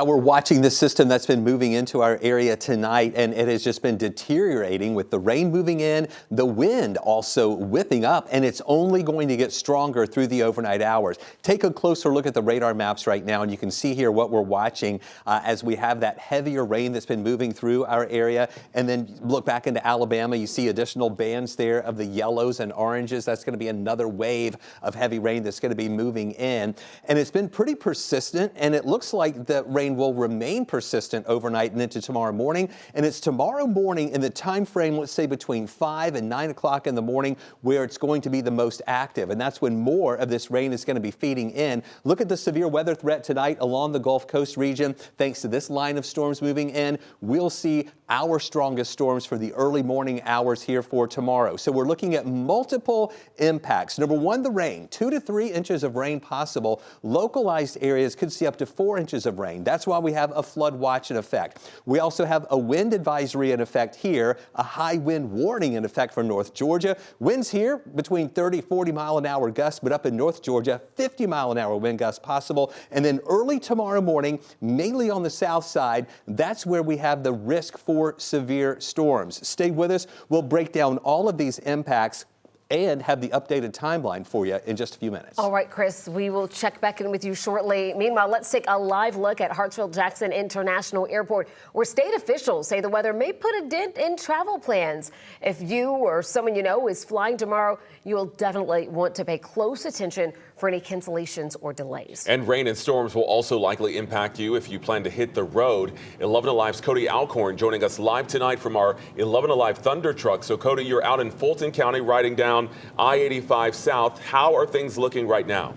We're watching this system that's been moving into our area tonight, and it has just been deteriorating with the rain moving in, the wind also whipping up, and it's only going to get stronger through the overnight hours. Take a closer look at the radar maps right now, and you can see here what we're watching as we have that heavier rain that's been moving through our area. And then look back into Alabama, you see additional bands there of the yellows and oranges. That's going to be another wave of heavy rain that's going to be moving in. And it's been pretty persistent, and it looks like the rain will remain persistent overnight and into tomorrow morning. And it's tomorrow morning in the time frame, let's say between 5 and 9 o'clock in the morning, where it's going to be the most active. And that's when more of this rain is going to be feeding in. Look at the severe weather threat tonight along the Gulf Coast region. Thanks to this line of storms moving in, we'll see our strongest storms for the early morning hours here for tomorrow. So we're looking at multiple impacts. Number one, the rain. 2 to 3 inches of rain possible. Localized areas could see up to 4 inches of rain. That's why we have a flood watch in effect. We also have a wind advisory in effect here, a high wind warning in effect for North Georgia. Winds here between 30, 40 mile an hour gusts, but up in North Georgia, 50 mile an hour wind gusts possible. And then early tomorrow morning, mainly on the south side, that's where we have the risk for severe storms. Stay with us. We'll break down all of these impacts and have the updated timeline for you in just a few minutes. All right, Chris, we will check back in with you shortly. Meanwhile, let's take a live look at Hartsfield-Jackson International Airport, where state officials say the weather may put a dent in travel plans. If you or someone you know is flying tomorrow, you will definitely want to pay close attention for any cancellations or delays. And rain and storms will also likely impact you if you plan to hit the road. 11 Alive's Cody Alcorn joining us live tonight from our 11 Alive Thunder truck. So Cody, you're out in Fulton County riding down I-85 South. How are things looking right now?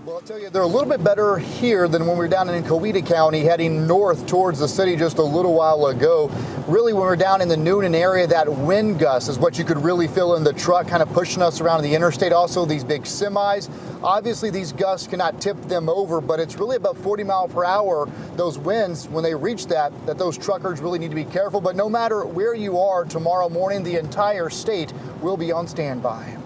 Well, I'll tell you, they're a little bit better here than when we were down in Coweta County heading north towards the city just a little while ago. Really, when we're down in the Noonan area, that wind gust is what you could really feel in the truck, kind of pushing us around the interstate. Also, these big semis. Obviously, these gusts cannot tip them over, but it's really about 40 mile per hour. Those winds, when they reach that those truckers really need to be careful. But no matter where you are tomorrow morning, the entire state will be on standby.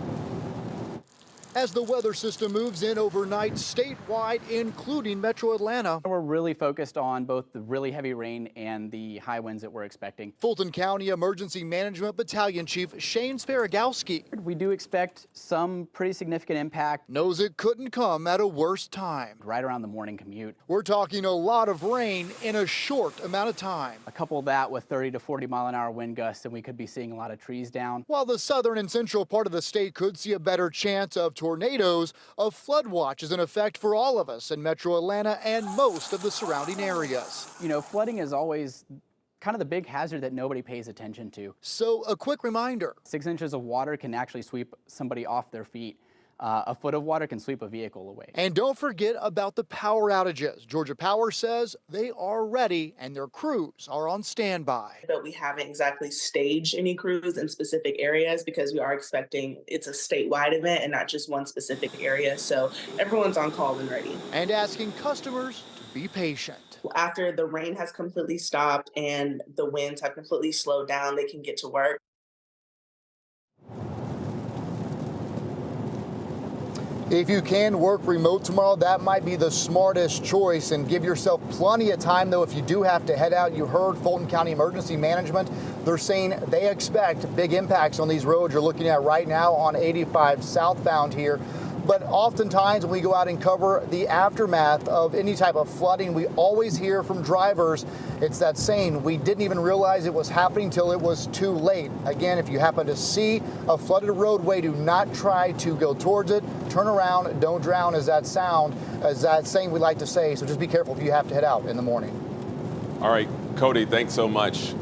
As the weather system moves in overnight statewide, including Metro Atlanta. We're really focused on both the really heavy rain and the high winds that we're expecting. Fulton County Emergency Management Battalion Chief Shane Sparagowski. We do expect some pretty significant impact. Knows it couldn't come at a worse time. Right around the morning commute. We're talking a lot of rain in a short amount of time. A couple of that with 30 to 40 mile an hour wind gusts, and we could be seeing a lot of trees down. While the southern and central part of the state could see a better chance of tornadoes, a flood watch is in effect for all of us in Metro Atlanta and most of the surrounding areas. You know, flooding is always kind of the big hazard that nobody pays attention to. So a quick reminder. 6 inches of water can actually sweep somebody off their feet. A foot of water can sweep a vehicle away. And don't forget about the power outages. Georgia Power says they are ready and their crews are on standby. But we haven't exactly staged any crews in specific areas because we are expecting it's a statewide event and not just one specific area. So everyone's on call and ready. And asking customers to be patient. After the rain has completely stopped and the winds have completely slowed down, they can get to work. If you can work remote tomorrow, that might be the smartest choice, and give yourself plenty of time, though, if you do have to head out. You heard Fulton County Emergency Management. They're saying they expect big impacts on these roads you're looking at right now on 85 southbound here. But oftentimes when we go out and cover the aftermath of any type of flooding, we always hear from drivers, it's that saying, we didn't even realize it was happening till it was too late. Again, if you happen to see a flooded roadway, do not try to go towards it. Turn around, don't drown, as that saying we like to say. So just be careful if you have to head out in the morning. All right, Cody, thanks so much.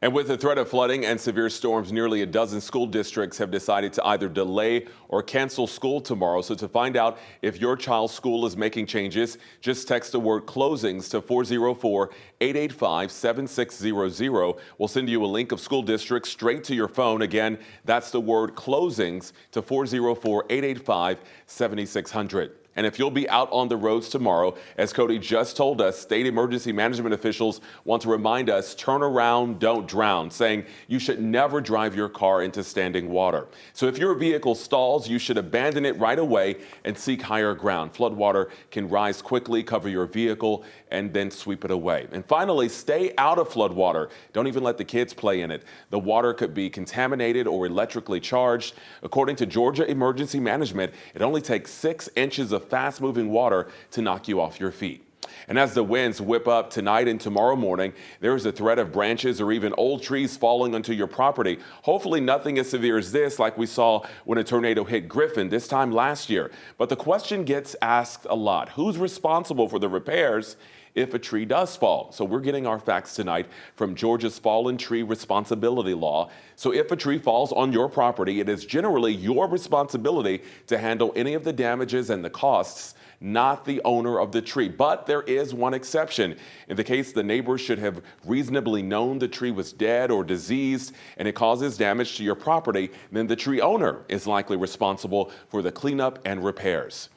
And with the threat of flooding and severe storms, nearly a dozen school districts have decided to either delay or cancel school tomorrow. So to find out if your child's school is making changes, just text the word closings to 404-885-7600. We'll send you a link of school districts straight to your phone. Again, that's the word closings to 404-885-7600. And if you'll be out on the roads tomorrow, as Cody just told us, state emergency management officials want to remind us, turn around, don't drown, saying you should never drive your car into standing water. So if your vehicle stalls, you should abandon it right away and seek higher ground. Floodwater can rise quickly, cover your vehicle, and then sweep it away. And finally, stay out of floodwater. Don't even let the kids play in it. The water could be contaminated or electrically charged. According to Georgia Emergency Management, it only takes 6 inches of fast-moving water to knock you off your feet. And as the winds whip up tonight and tomorrow morning, there is a threat of branches or even old trees falling onto your property. Hopefully nothing as severe as this, like we saw when a tornado hit Griffin this time last year. But the question gets asked a lot: who's responsible for the repairs if a tree does fall? So we're getting our facts tonight from Georgia's Fallen Tree Responsibility Law. So if a tree falls on your property, it is generally your responsibility to handle any of the damages and the costs, not the owner of the tree. But there is one exception. In the case the neighbors should have reasonably known the tree was dead or diseased and it causes damage to your property, then the tree owner is likely responsible for the cleanup and repairs.